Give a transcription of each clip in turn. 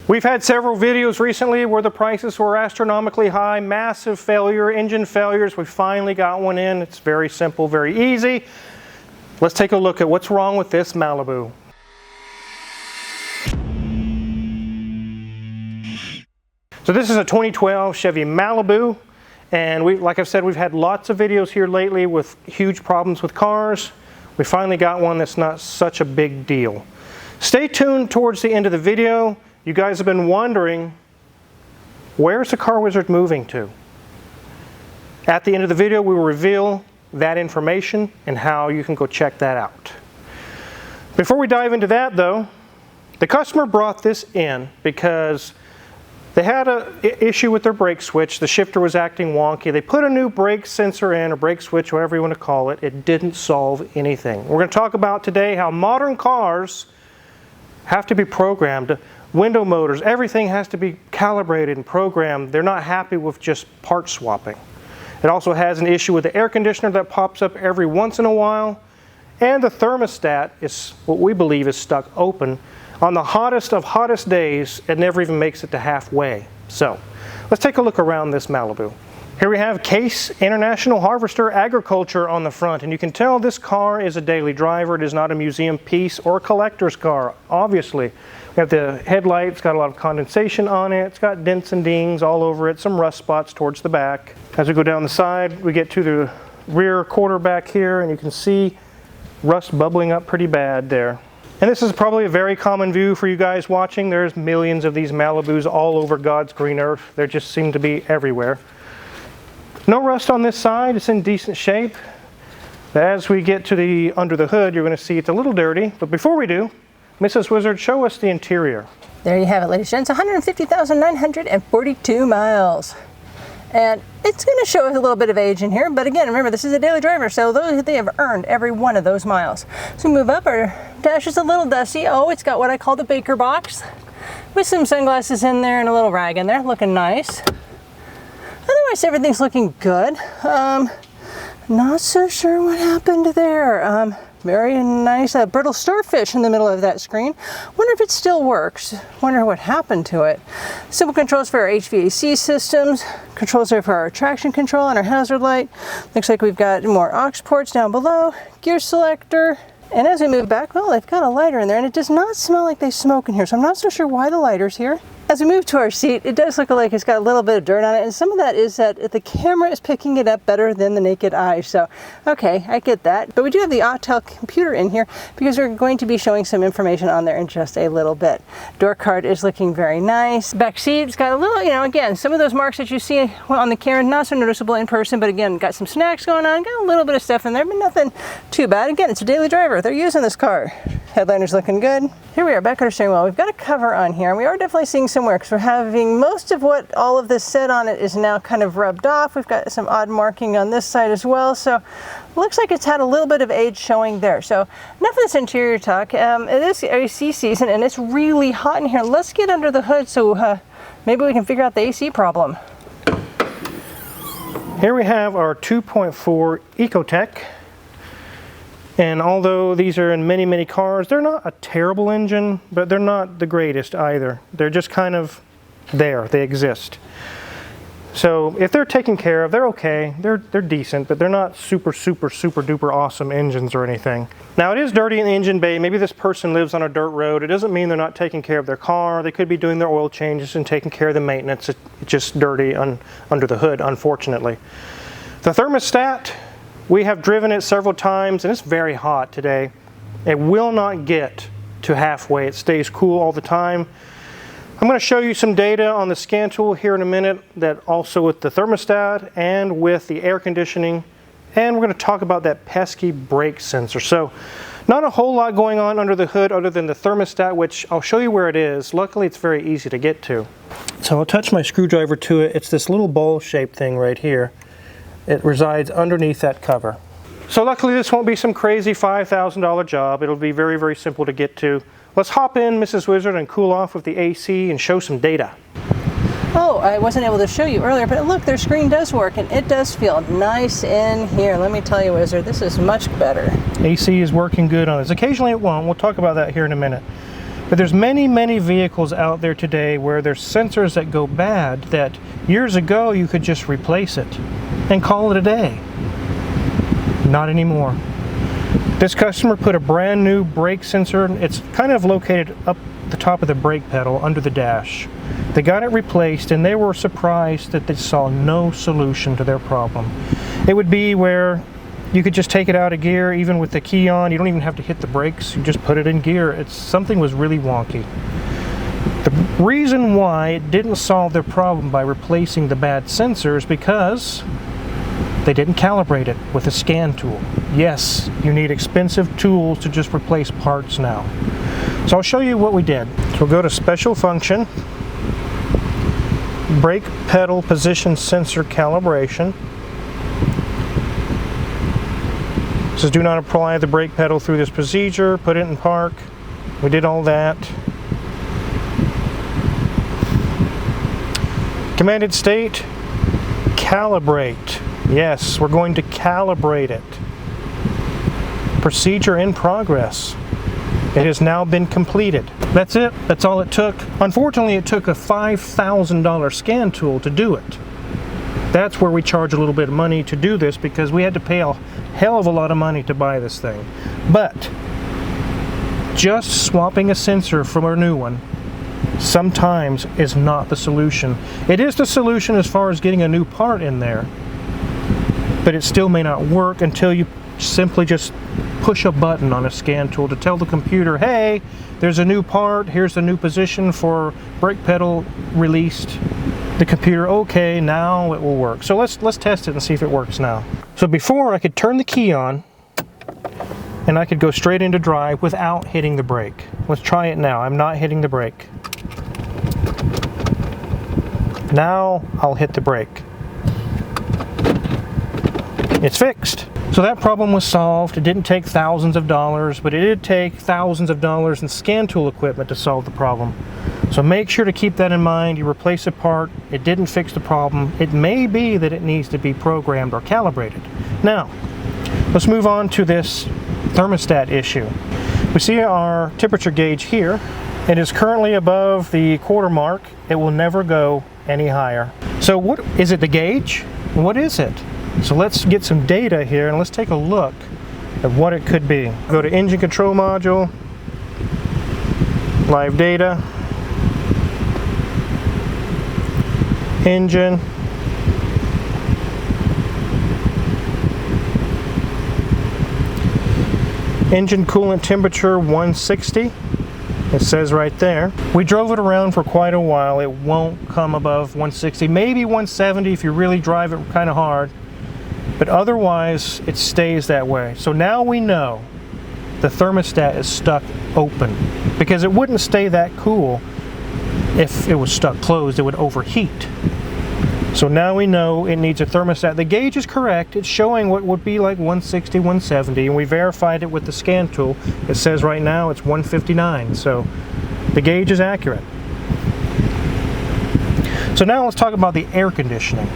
We've had several videos recently where the prices were astronomically high, massive failure, engine failures. We finally got one in. It's very simple, very easy. Let's take a look at what's wrong with this Malibu. So this is a 2012 Chevy Malibu, and like I've said, we've had lots of videos here lately with huge problems with cars. We finally got one that's not such a big deal. Stay tuned towards the end of the video. You guys have been wondering, where's the Car Wizard moving to? At the end of the video, we will reveal that information and how you can go check that out. Before we dive into that though, the customer brought this in because they had an issue with their brake switch. The shifter was acting wonky. They put a new brake sensor in, or brake switch, whatever you want to call it. It didn't solve anything. We're going to talk about today how modern cars have to be programmed. Window motors, everything has to be calibrated and programmed. They're not happy with just part swapping. It also has an issue with the air conditioner that pops up every once in a while. And the thermostat is what we believe is stuck open. On the hottest of hottest days, it never even makes it to halfway. So, let's take a look around this Malibu. Here we have Case International Harvester Agriculture on the front, and you can tell this car is a daily driver. It is not a museum piece or a collector's car, obviously. We have the headlight, it's got a lot of condensation on it, it's got dents and dings all over it, some rust spots towards the back. As we go down the side, we get to the rear quarter back here, and you can see rust bubbling up pretty bad there. And this is probably a very common view for you guys watching. There's millions of these Malibus all over God's green earth. They just seem to be everywhere. No rust on this side, it's in decent shape. But as we get to the under the hood, you're going to see it's a little dirty. But before we do, Mrs. Wizard, show us the interior. There you have it, ladies and gents, 150,942 miles. And it's going to show us a little bit of age in here, but again, remember, this is a daily driver, so they have earned every one of those miles. So we move up, our dash is a little dusty. Oh, it's got what I call the baker box, with some sunglasses in there and a little rag in there, looking nice. Otherwise, everything's looking good. Not so sure what happened there. Very nice brittle starfish in the middle of that screen. Wonder if it still works. Wonder what happened to it. Simple controls for our HVAC systems. Controls there for our traction control and our hazard light. Looks like we've got more aux ports down below. Gear selector. And as we move back, well, they've got a lighter in there, and it does not smell like they smoke in here, so I'm not so sure why the lighter's here. As we move to our seat, it does look like it's got a little bit of dirt on it, and some of that is that the camera is picking it up better than the naked eye, so okay, I get that. But we do have the Autel computer in here because we're going to be showing some information on there in just a little bit. Door card is looking very nice. Back seat's got a little, you know, again, some of those marks that you see on the camera, not so noticeable in person, but again, got some snacks going on, got a little bit of stuff in there, but nothing too bad. Again, it's a daily driver. They're using this car. Headliner's looking good. Here we are back at our steering wheel. We've got a cover on here, and we are definitely seeing some wear because we're having most of what all of this said on it is now kind of rubbed off. We've got some odd marking on this side as well, so it looks like it's had a little bit of age showing there. So enough of this interior talk. It is AC season, and it's really hot in here. Let's get under the hood so maybe we can figure out the AC problem. Here we have our 2.4 Ecotec. And although these are in many, many cars, they're not a terrible engine, but they're not the greatest either. They're just kind of there. They exist. So if they're taken care of, they're okay. They're decent, but they're not super, super, super duper awesome engines or anything. Now, it is dirty in the engine bay. Maybe this person lives on a dirt road. It doesn't mean they're not taking care of their car. They could be doing their oil changes and taking care of the maintenance. It's just dirty under the hood, unfortunately. The thermostat, we have driven it several times, and it's very hot today. It will not get to halfway. It stays cool all the time. I'm going to show you some data on the scan tool here in a minute, that also with the thermostat and with the air conditioning, and we're going to talk about that pesky brake sensor. So not a whole lot going on under the hood other than the thermostat, which I'll show you where it is. Luckily, it's very easy to get to. So I'll touch my screwdriver to it. It's this little bowl-shaped thing right here. It resides underneath that cover. So luckily this won't be some crazy $5,000 job. It'll be very, very simple to get to. Let's hop in, Mrs. Wizard, and cool off with the AC and show some data. Oh, I wasn't able to show you earlier, but look, their screen does work, and it does feel nice in here. Let me tell you, Wizard, this is much better. AC is working good on this. Occasionally it won't. We'll talk about that here in a minute. But there's many vehicles out there today where there's sensors that go bad that years ago you could just replace it and call it a day. Not anymore. This customer put a brand new brake sensor. It's kind of located up the top of the brake pedal under the dash. They got it replaced and they were surprised that they saw no solution to their problem. It would be where you could just take it out of gear even with the key on. You don't even have to hit the brakes. You just put it in gear. Something was really wonky. The reason why it didn't solve their problem by replacing the bad sensors because they didn't calibrate it with a scan tool. Yes, you need expensive tools to just replace parts now. So I'll show you what we did. So we'll go to Special Function, Brake Pedal Position Sensor Calibration. It says do not apply the brake pedal through this procedure, put it in park. We did all that. Commanded state, calibrate. Yes, we're going to calibrate it. Procedure in progress. It has now been completed. That's it. That's all it took. Unfortunately, it took a $5,000 scan tool to do it. That's where we charge a little bit of money to do this because we had to pay a hell of a lot of money to buy this thing. But just swapping a sensor from a new one sometimes is not the solution. It is the solution as far as getting a new part in there, but it still may not work until you simply just push a button on a scan tool to tell the computer, hey, there's a new part, here's the new position for brake pedal released. The computer, okay, now it will work. So let's test it and see if it works now. So before I could turn the key on and I could go straight into drive without hitting the brake. Let's try it now. I'm not hitting the brake. Now I'll hit the brake. It's fixed. So that problem was solved. It didn't take thousands of dollars, but it did take thousands of dollars in scan tool equipment to solve the problem. So make sure to keep that in mind. You replace a part, it didn't fix the problem. It may be that it needs to be programmed or calibrated. Now, let's move on to this thermostat issue. We see our temperature gauge here. It is currently above the quarter mark. It will never go any higher. So what is it, the gauge? What is it? So let's get some data here and let's take a look at what it could be. Go to Engine Control Module, Live Data, Engine, Engine coolant temperature 160. It says right there. We drove it around for quite a while. It won't come above 160, maybe 170 if you really drive it kind of hard. But otherwise, it stays that way. So now we know the thermostat is stuck open because it wouldn't stay that cool if it was stuck closed. It would overheat. So now we know it needs a thermostat. The gauge is correct. It's showing what would be like 160, 170, and we verified it with the scan tool. It says right now it's 159, so the gauge is accurate. So now let's talk about the air conditioning.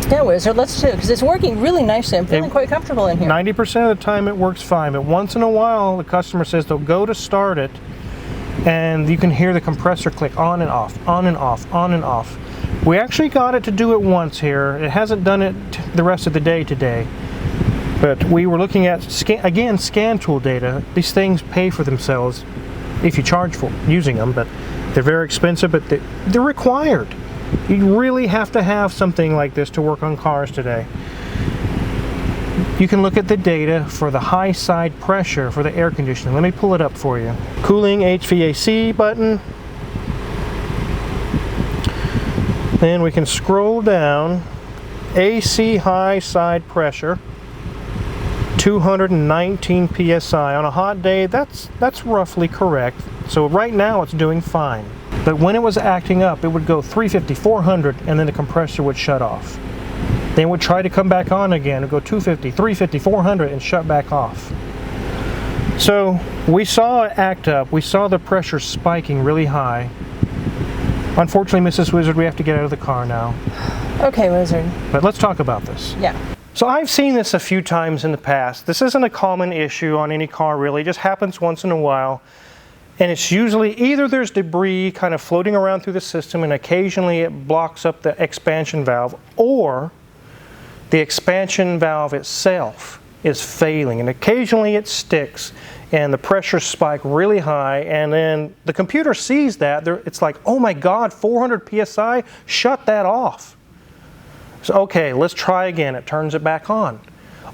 Yeah, Wizard, let's do it, because it's working really nicely. I'm feeling quite comfortable in here. 90% of the time it works fine, but once in a while the customer says they'll go to start it and you can hear the compressor click on and off, on and off, on and off. We actually got it to do it once here. It hasn't done it the rest of the day today, but we were looking at, again, scan tool data. These things pay for themselves if you charge for using them, but they're very expensive, but they're required. You really have to have something like this to work on cars today. You can look at the data for the high side pressure for the air conditioning. Let me pull it up for you. Cooling HVAC button. Then we can scroll down. AC high side pressure, 219 psi. On a hot day, that's roughly correct. So right now it's doing fine. But when it was acting up, it would go 350, 400, and then the compressor would shut off. Then it would try to come back on again. It would go 250, 350, 400, and shut back off. So we saw it act up. We saw the pressure spiking really high. Unfortunately, Mrs. Wizard, we have to get out of the car now. Okay, Wizard. But let's talk about this. Yeah. So I've seen this a few times in the past. This isn't a common issue on any car, really. It just happens once in a while. And it's usually either there's debris kind of floating around through the system and occasionally it blocks up the expansion valve, or the expansion valve itself is failing and occasionally it sticks and the pressure spike really high, and then the computer sees that. It's like, oh my God, 400 PSI, shut that off. So okay, let's try again. It turns it back on.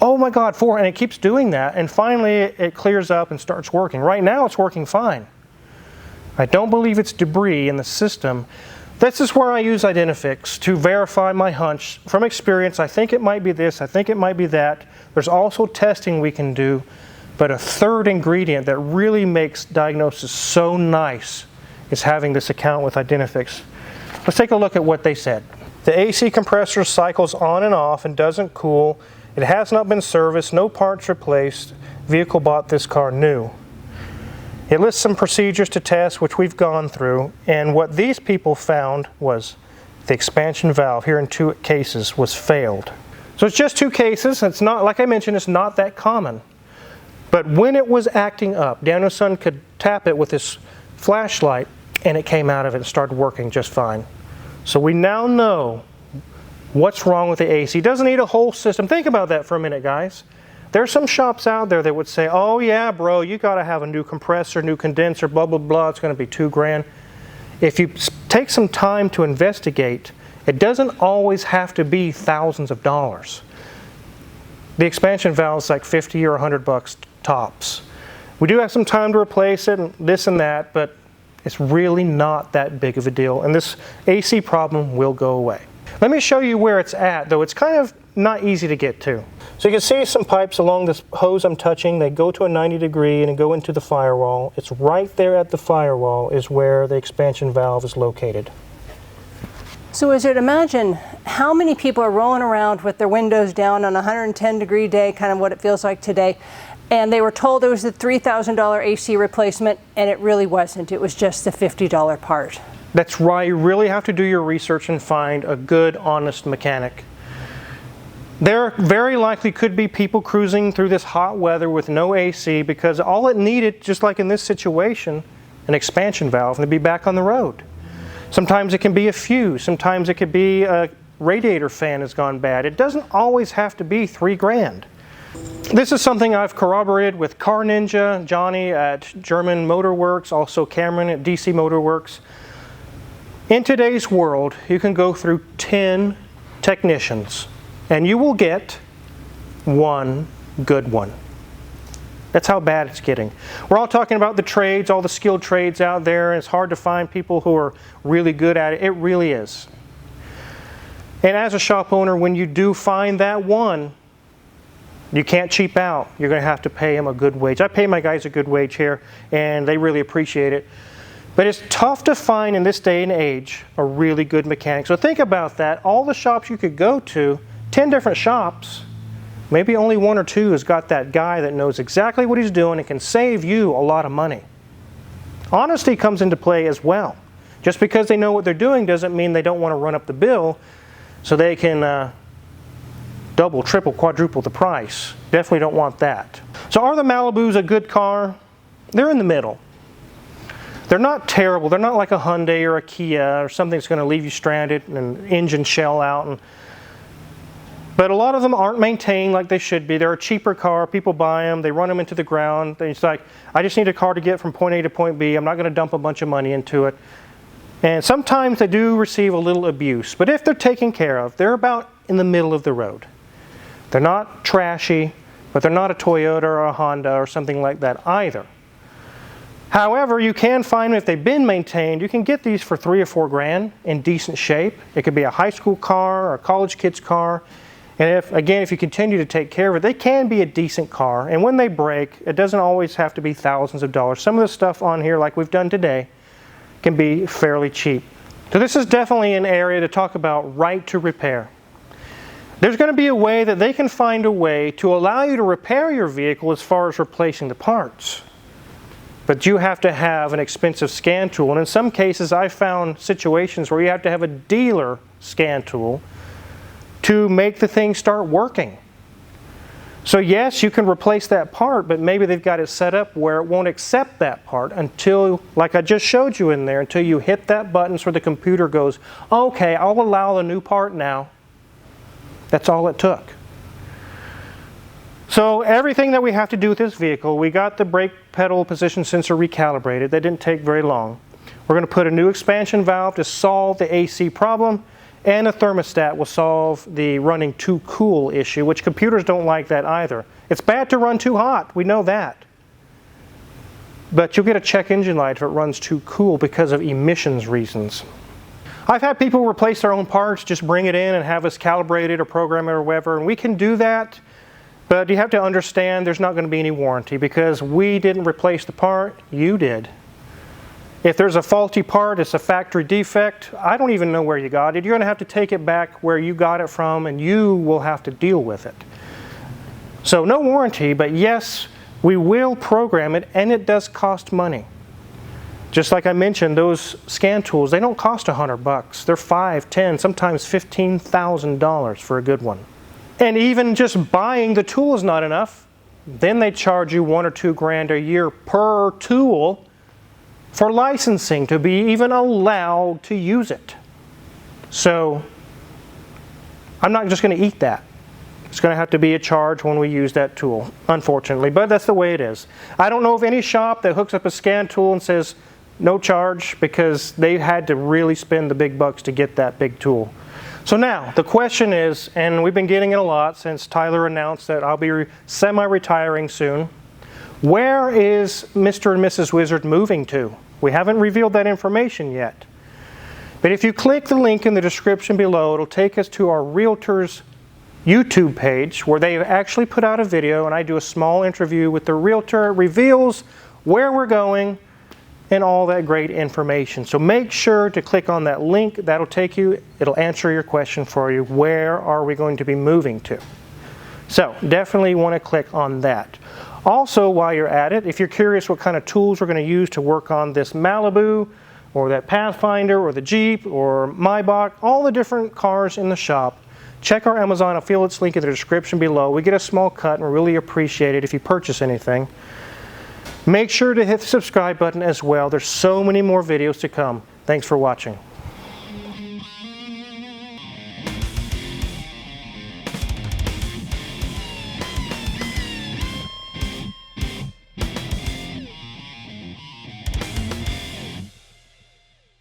Oh my God, and it keeps doing that, and finally it clears up and starts working. Right now it's working fine. I don't believe it's debris in the system. This is where I use Identifix to verify my hunch. From experience, I think it might be this, I think it might be that. There's also testing we can do, but a third ingredient that really makes diagnosis so nice is having this account with Identifix. Let's take a look at what they said. The AC compressor cycles on and off and doesn't cool. It has not been serviced, no parts replaced. Vehicle bought this car new. It lists some procedures to test, which we've gone through, and what these people found was the expansion valve here in 2 cases was failed. So it's just 2 cases. It's not, like I mentioned, it's not that common. But when it was acting up, Daniel's son could tap it with his flashlight and it came out of it and started working just fine. So we now know what's wrong with the AC. It doesn't need a whole system. Think about that for a minute, guys. There's some shops out there that would say, oh yeah, bro, you got to have a new compressor, new condenser, blah, blah, blah. It's going to be $2 grand. If you take some time to investigate, it doesn't always have to be thousands of dollars. The expansion valve is like 50 or 100 bucks tops. We do have some time to replace it and this and that, but it's really not that big of a deal. And this AC problem will go away. Let me show you where it's at, though. It's kind of not easy to get to. So you can see some pipes along this hose I'm touching. They go to a 90 degree and go into the firewall. It's right there at the firewall is where the expansion valve is located. So as you'd imagine, how many people are rolling around with their windows down on a 110-degree day, kind of what it feels like today, and they were told it was the $3,000 AC replacement, and it really wasn't. It was just the $50 part. That's right. You really have to do your research and find a good, honest mechanic. There very likely could be people cruising through this hot weather with no AC because all it needed, just like in this situation, an expansion valve, and to be back on the road. Sometimes it can be a fuse. Sometimes it could be a radiator fan has gone bad. It doesn't always have to be $3 grand. This is something I've corroborated with Car Ninja, Johnny at German Motor Works, also Cameron at DC Motor Works. In today's world, you can go through 10 technicians and you will get one good one. That's how bad it's getting. We're all talking about the trades, all the skilled trades out there, and it's hard to find people who are really good at it. It really is. And as a shop owner, when you do find that one, you can't cheap out. You're going to have to pay them a good wage. I pay my guys a good wage here, and they really appreciate it. But it's tough to find in this day and age a really good mechanic. So think about that. All the shops you could go to, 10 different shops, maybe only 1 or 2 has got that guy that knows exactly what he's doing and can save you a lot of money. Honesty comes into play as well. Just because they know what they're doing doesn't mean they don't want to run up the bill so they can double, triple, quadruple the price. Definitely don't want that. So are the Malibus a good car? They're in the middle. They're not terrible. They're not like a Hyundai or a Kia or something that's going to leave you stranded and an engine shell out. But a lot of them aren't maintained like they should be. They're a cheaper car. People buy them. They run them into the ground. It's like, I just need a car to get from point A to point B. I'm not going to dump a bunch of money into it. And sometimes they do receive a little abuse. But if they're taken care of, they're about in the middle of the road. They're not trashy, but they're not a Toyota or a Honda or something like that either. However, you can find them if they've been maintained. You can get these for $3 or $4 grand in decent shape. It could be a high school car or a college kid's car. And if you continue to take care of it, they can be a decent car. And when they break, it doesn't always have to be thousands of dollars. Some of the stuff on here, like we've done today, can be fairly cheap. So this is definitely an area to talk about right to repair. There's going to be a way that they can find a way to allow you to repair your vehicle as far as replacing the parts. But you have to have an expensive scan tool. And in some cases, I've found situations where you have to have a dealer scan tool to make the thing start working. So yes, you can replace that part, but maybe they've got it set up where it won't accept that part until, like I just showed you in there, until you hit that button so the computer goes, okay, I'll allow the new part now. That's all it took. So everything that we have to do with this vehicle, we got the brake pedal position sensor recalibrated. That didn't take very long. We're going to put a new expansion valve to solve the AC problem, and a thermostat will solve the running too cool issue, which computers don't like that either. It's bad to run too hot, we know that. But you'll get a check engine light if it runs too cool because of emissions reasons. I've had people replace their own parts, just bring it in and have us calibrate it or program it or whatever, and we can do that. But you have to understand there's not going to be any warranty because we didn't replace the part, you did. If there's a faulty part, it's a factory defect, I don't even know where you got it. You're going to have to take it back where you got it from and you will have to deal with it. So no warranty, but yes, we will program it, and it does cost money. Just like I mentioned, those scan tools, they don't cost $100. They're $5,000, $10,000, sometimes $15,000 for a good one. And even just buying the tool is not enough. Then they charge you $1 or $2 grand a year per tool for licensing to be even allowed to use it. So I'm not just going to eat that. It's going to have to be a charge when we use that tool, unfortunately, but that's the way it is. I don't know of any shop that hooks up a scan tool and says no charge, because they had to really spend the big bucks to get that big tool. So now, the question is, and we've been getting it a lot since Tyler announced that I'll be semi-retiring soon, where is Mr. and Mrs. Wizard moving to? We haven't revealed that information yet. But if you click the link in the description below, it'll take us to our realtor's YouTube page where they actually put out a video and I do a small interview with the realtor. It reveals where we're going and all that great information. So make sure to click on that link. That'll take you, it'll answer your question for you. Where are we going to be moving to? So definitely want to click on that. Also, while you're at it, if you're curious what kind of tools we're going to use to work on this Malibu or that Pathfinder or the Jeep or Maybach, all the different cars in the shop, check our Amazon affiliates link in the description below. We get a small cut and we really appreciate it if you purchase anything. Make sure to hit the subscribe button as well. There's so many more videos to come. Thanks for watching.